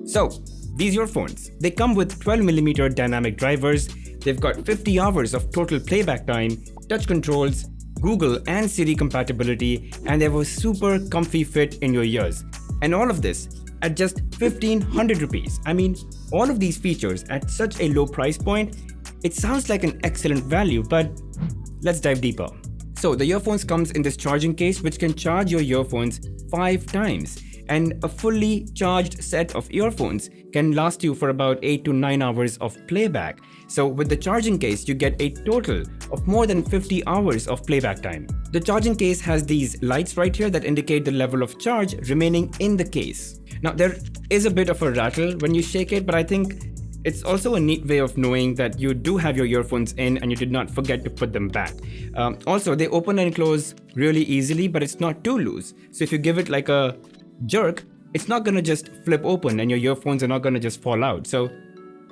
So, these earphones, they come with 12mm dynamic drivers, they've got 50 hours of total playback time, touch controls, Google and Siri compatibility, and they have a super comfy fit in your ears. And all of this at just 1500 rupees. I mean, all of these features at such a low price point, it sounds like an excellent value, but let's dive deeper. So the earphones comes in this charging case which can charge your earphones 5 times. And a fully charged set of earphones can last you for about 8 to 9 hours of playback. So with the charging case, you get a total of more than 50 hours of playback time. The charging case has these lights right here that indicate the level of charge remaining in the case. Now there is a bit of a rattle when you shake it, but I think it's also a neat way of knowing that you do have your earphones in and you did not forget to put them back. Also, they open and close really easily, but it's not too loose. So if you give it like a jerk, it's not gonna just flip open and your earphones are not gonna just fall out. So,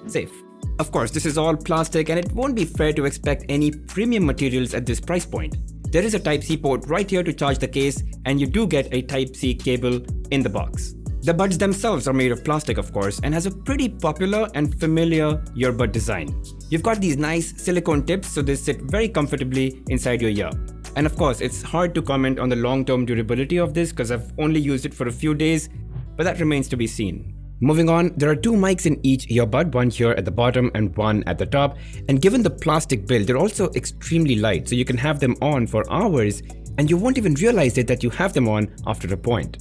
safe. Of course, this is all plastic and it won't be fair to expect any premium materials at this price point. There is a Type-C port right here to charge the case, and you do get a Type-C cable in the box. The buds themselves are made of plastic, of course, and has a pretty popular and familiar earbud design. You've got these nice silicone tips, so they sit very comfortably inside your ear. And of course, it's hard to comment on the long-term durability of this because I've only used it for a few days, but that remains to be seen. Moving on, there are 2 mics in each earbud, one here at the bottom and one at the top. And given the plastic build, they're also extremely light, so you can have them on for hours and you won't even realize it that you have them on after a point.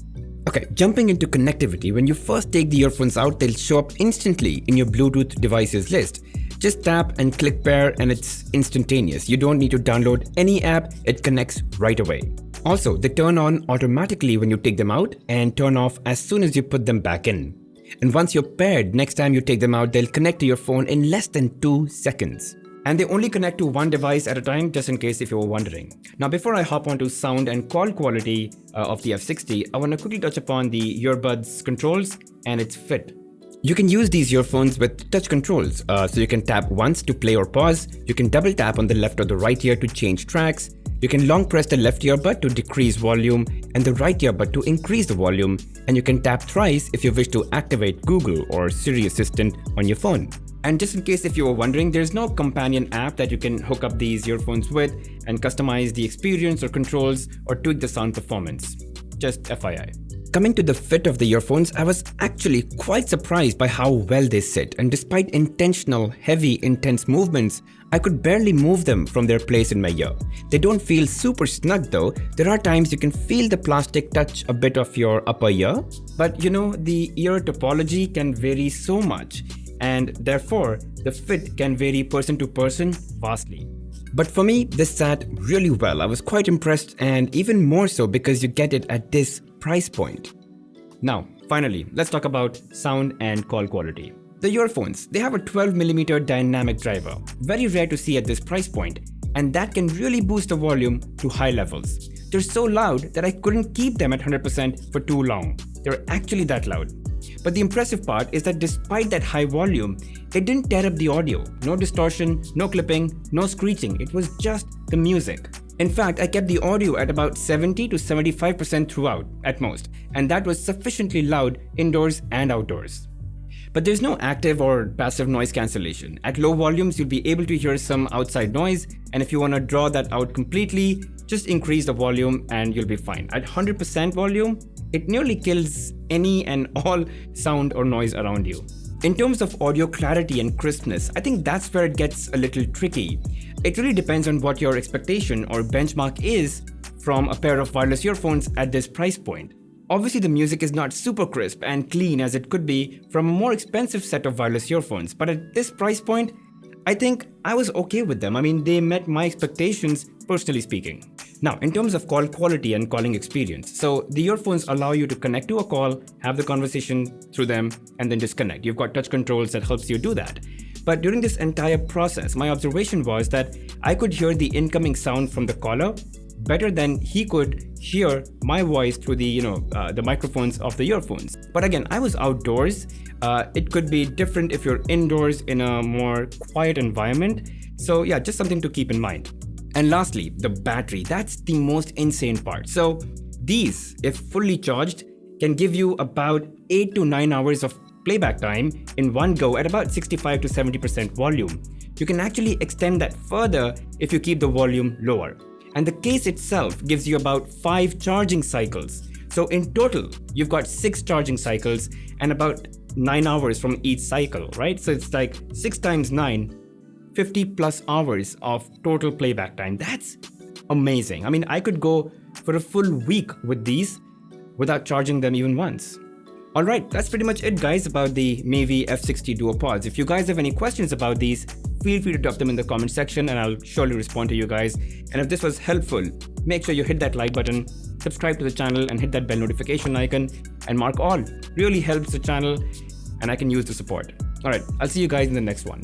Okay, jumping into connectivity, when you first take the earphones out, they'll show up instantly in your Bluetooth devices list. Just tap and click pair and it's instantaneous. You don't need to download any app, it connects right away. Also, they turn on automatically when you take them out and turn off as soon as you put them back in. And once you're paired, next time you take them out, they'll connect to your phone in less than 2 seconds. And they only connect to one device at a time, just in case if you were wondering. Now, before I hop onto sound and call quality of the F60, I want to quickly touch upon the earbuds controls and its fit. You can use these earphones with touch controls, so you can tap once to play or pause, you can double tap on the left or the right ear to change tracks, you can long press the left earbud to decrease volume and the right earbud to increase the volume, and you can tap thrice if you wish to activate Google or Siri Assistant on your phone. And just in case if you were wondering, there's no companion app that you can hook up these earphones with and customize the experience or controls or tweak the sound performance. Just FYI. Coming to the fit of the earphones, I was actually quite surprised by how well they sit, and despite intentional, heavy, intense movements, I could barely move them from their place in my ear. They don't feel super snug though. There are times you can feel the plastic touch a bit of your upper ear, but you know, the ear topology can vary so much, and therefore the fit can vary person to person vastly. But for me, this sat really well. I was quite impressed, and even more so because you get it at this price point. Now, finally, let's talk about sound and call quality. The earphones, they have a 12mm dynamic driver, very rare to see at this price point, and that can really boost the volume to high levels. They're so loud that I couldn't keep them at 100% for too long. They're actually that loud. But the impressive part is that despite that high volume, it didn't tear up the audio. No distortion, no clipping, no screeching. It was just the music. In fact, I kept the audio at about 70 to 75% throughout, at most, and that was sufficiently loud indoors and outdoors. But there's no active or passive noise cancellation. At low volumes, you'll be able to hear some outside noise, and if you want to draw that out completely, just increase the volume and you'll be fine. At 100% volume, it nearly kills any and all sound or noise around you. In terms of audio clarity and crispness, I think that's where it gets a little tricky. It really depends on what your expectation or benchmark is from a pair of wireless earphones at this price point. Obviously, the music is not super crisp and clean as it could be from a more expensive set of wireless earphones, but at this price point, I think I was okay with them. I mean, they met my expectations, personally speaking. Now, in terms of call quality and calling experience, so the earphones allow you to connect to a call, have the conversation through them, and then disconnect. You've got touch controls that helps you do that. But during this entire process, my observation was that I could hear the incoming sound from the caller better than he could hear my voice through the microphones of the earphones. But again, I was outdoors. It could be different if you're indoors in a more quiet environment. So yeah, just something to keep in mind. And lastly, the battery. That's the most insane part. So these, if fully charged, can give you about 8 to 9 hours of playback time in one go at about 65 to 70% volume. You can actually extend that further if you keep the volume lower. And the case itself gives you about 5 charging cycles. So in total, you've got 6 charging cycles and about 9 hours from each cycle, right? So it's like 6 times 9, 50 plus hours of total playback time. That's amazing. I mean, I could go for a full week with these without charging them even once. Alright, that's pretty much it guys about the MiVi F60 Duopods. If you guys have any questions about these, feel free to drop them in the comment section and I'll surely respond to you guys. And if this was helpful, make sure you hit that like button, subscribe to the channel and hit that bell notification icon and mark all. Really helps the channel and I can use the support. Alright, I'll see you guys in the next one.